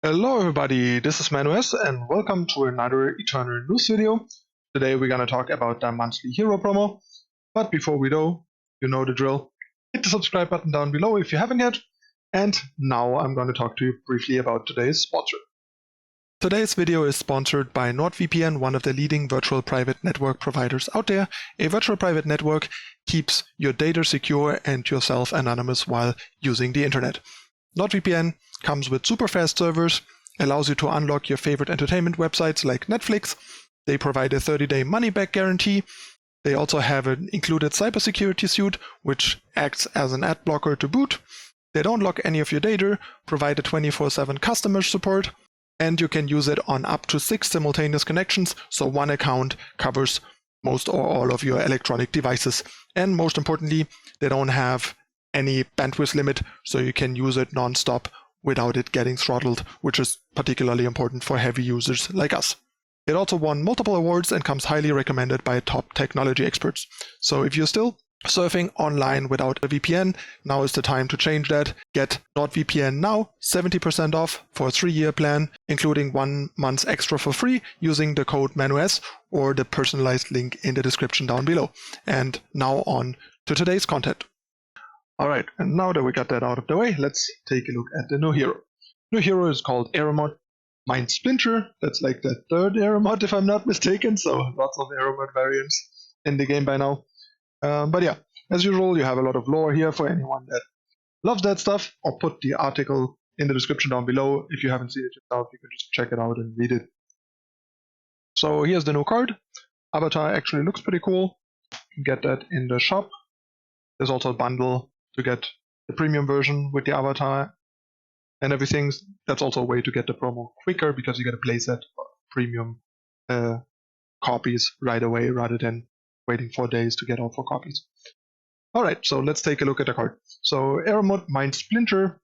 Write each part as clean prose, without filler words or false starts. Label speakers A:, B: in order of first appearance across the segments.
A: Hello everybody, this is ManuS and welcome to another Eternal News video. Today we're gonna talk about the monthly hero promo, but before we do, you know the drill. Hit the subscribe button down below if you haven't yet, and now I'm gonna talk to you briefly about today's sponsor. Today's video is sponsored by NordVPN, one of the leading virtual private network providers out there. A virtual private network keeps your data secure and yourself anonymous while using the internet. NordVPN comes with super fast servers, allows you to unlock your favorite entertainment websites like Netflix. They provide a 30-day money-back guarantee. They also have an included cybersecurity suite, which acts as an ad blocker to boot. They don't lock any of your data, provide a 24/7 customer support, and you can use it on up to 6 simultaneous connections, so one account covers most or all of your electronic devices. And most importantly, they don't have any bandwidth limit, so you can use it non-stop without it getting throttled, which is particularly important for heavy users like us. It also won multiple awards and comes highly recommended by top technology experts. So if you're still surfing online without a VPN, now is the time to change that. Get NordVPN now, 70% off for a 3-year plan, including 1 month extra for free using the code ManuS or the personalized link in the description down below. And now on to today's content. Alright, and now that we got that out of the way, let's take a look at the new hero. New hero is called Eremot Mindsplinter. That's like the third Eremot if I'm not mistaken, so lots of Eremot variants in the game by now. But yeah, as usual, you have a lot of lore here for anyone that loves that stuff. I'll put the article in the description down below. If you haven't seen it yourself, you can just check it out and read it. So here's the new card. Avatar actually looks pretty cool. You can get that in the shop. There's also a bundle to get the premium version with the avatar and everything. That's also a way to get the promo quicker because you get a playset of premium copies right away rather than waiting 4 days to get all 4 copies. Alright, so let's take a look at the card. So Eremot Mindsplinter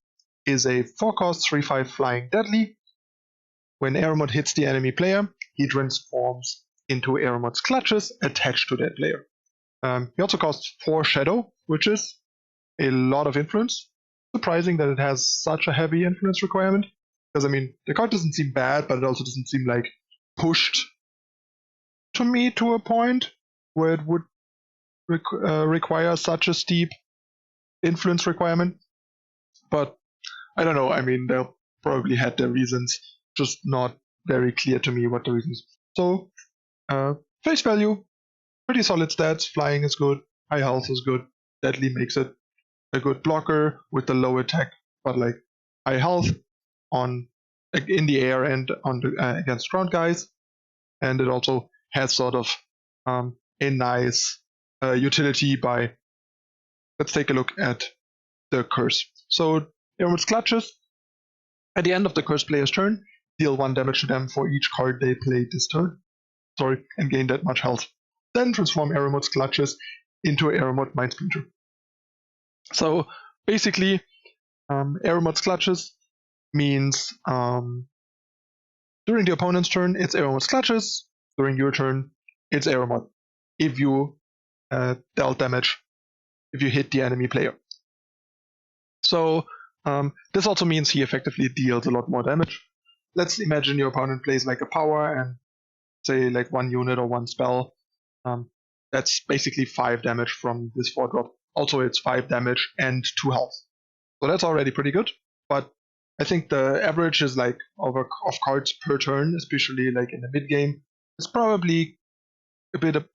A: is a 4-cost 3/5 flying deadly. When Eremot hits the enemy player, he transforms into Eremot's clutches attached to that player. He also costs 4 shadow, which is a lot of influence. Surprising that it has such a heavy influence requirement. Because, I mean, the card doesn't seem bad, but it also doesn't seem like pushed to me to a point where it would require such a steep influence requirement. But I don't know, I mean, they probably had their reasons, just not very clear to me what the reasons. So, face value, pretty solid stats. Flying is good, high health is good, deadly makes it a good blocker with the low attack, but like high health on in the air and on the, against ground guys. And it also has sort of a nice utility by, let's take a look at the curse. So Eremot's clutches, at the end of the cursed player's turn, deal 1 damage to them for each card they play this turn. And gain that much health. Then transform Eremot's clutches into Eremot Mindsplinter. So basically, Eremot's clutches means during the opponent's turn, it's Eremot's clutches. During your turn, it's Eremot. If you dealt damage, if you hit the enemy player. So this also means he effectively deals a lot more damage. Let's imagine your opponent plays like a power and say like 1 unit or 1 spell. That's basically 5 damage from this 4-drop. Also, it's 5 damage and 2 health. So that's already pretty good. But I think the average is like of cards per turn, especially like in the mid game, is probably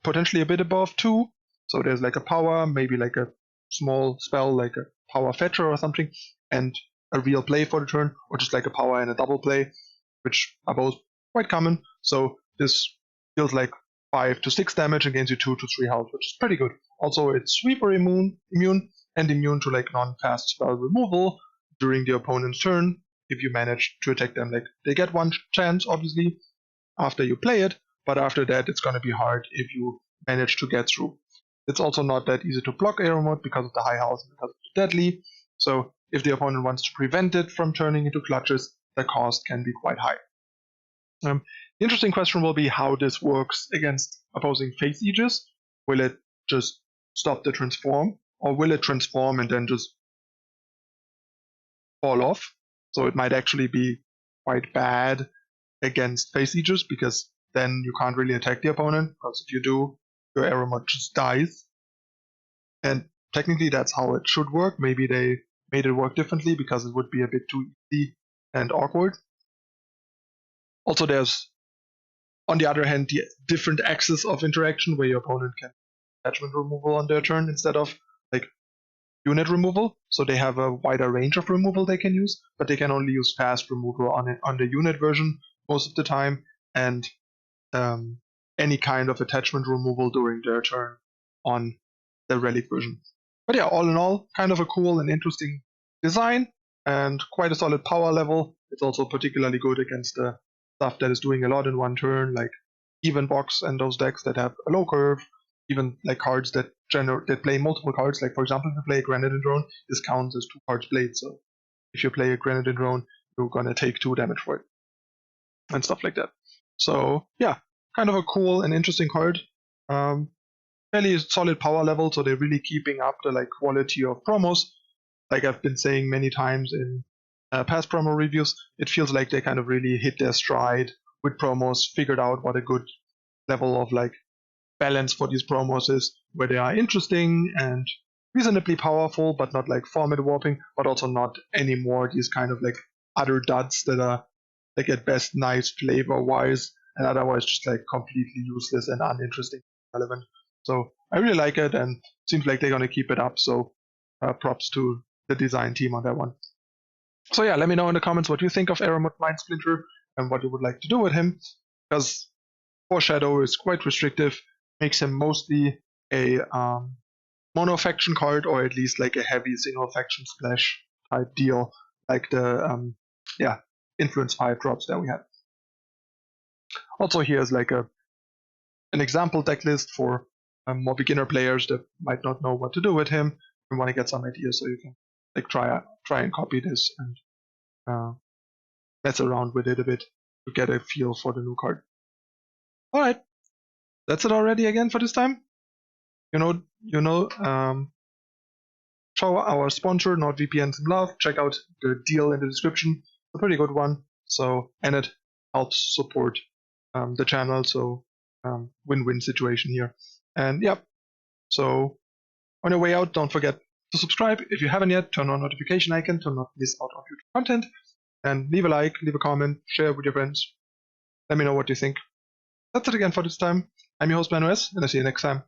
A: potentially a bit above 2. So there's like a power, maybe like a small spell like a power fetcher or something, and a real play for the turn, or just like a power and a double play, which are both quite common. So this deals like 5 to 6 damage and gains you 2 to 3 health, which is pretty good. Also, it's sweeper immune and immune to like non-fast spell removal during the opponent's turn if you manage to attack them. Like they get 1 chance, obviously, after you play it, but after that it's going to be hard if you manage to get through. It's also not that easy to block Eremot because of the high health and because of the deadly. So if the opponent wants to prevent it from turning into clutches, the cost can be quite high. The interesting question will be how this works against opposing face Aegis. Will it just stop the transform, or will it transform and then just fall off? So it might actually be quite bad against phase sieges, because then you can't really attack the opponent, because if you do, your Eremot just dies. And technically that's how it should work. Maybe they made it work differently because it would be a bit too easy and awkward. Also, there's, on the other hand, the different axis of interaction where your opponent can attachment removal on their turn instead of like unit removal. So they have a wider range of removal they can use, but they can only use fast removal on the unit version most of the time, and any kind of attachment removal during their turn on the relic version. But yeah, all in all, kind of a cool and interesting design and quite a solid power level. It's also particularly good against the stuff that is doing a lot in one turn, like even box and those decks that have a low curve, even like cards that play multiple cards. Like for example, if you play a Granite Drone, this counts as 2 cards played. So if you play a Granite Drone, you're gonna take 2 damage for it, and stuff like that. So yeah, kind of a cool and interesting card. Fairly solid power level, so they're really keeping up the like quality of promos. Like I've been saying many times in past promo reviews, it feels like they kind of really hit their stride with promos, figured out what a good level of like balance for these promos is, where they are interesting and reasonably powerful, but not like format warping, but also not anymore these kind of like other duds that are like at best nice flavor wise and otherwise just like completely useless and uninteresting, relevant. So I really like it, and seems like they're gonna keep it up. So props to the design team on that one. So yeah, let me know in the comments what you think of Eremot Mindsplinter and what you would like to do with him, because Foreshadow is quite restrictive, makes him mostly a mono faction card, or at least like a heavy single faction splash type deal, like the influence 5 drops that we had. Also, here's like an example deck list for more beginner players that might not know what to do with him and want to get some ideas, so you can like try and copy this and mess around with it a bit to get a feel for the new card. All right, that's it already again for this time. Show our sponsor NordVPN some love. Check out the deal in the description. It's a pretty good one. So, and it helps support the channel. So, win-win situation here. And yeah, so on your way out, don't forget to subscribe. If you haven't yet, turn on notification icon to not miss out on future content. And leave a like, leave a comment, share with your friends. Let me know what you think. That's it again for this time. I'm your host, ManuS, and I'll see you next time.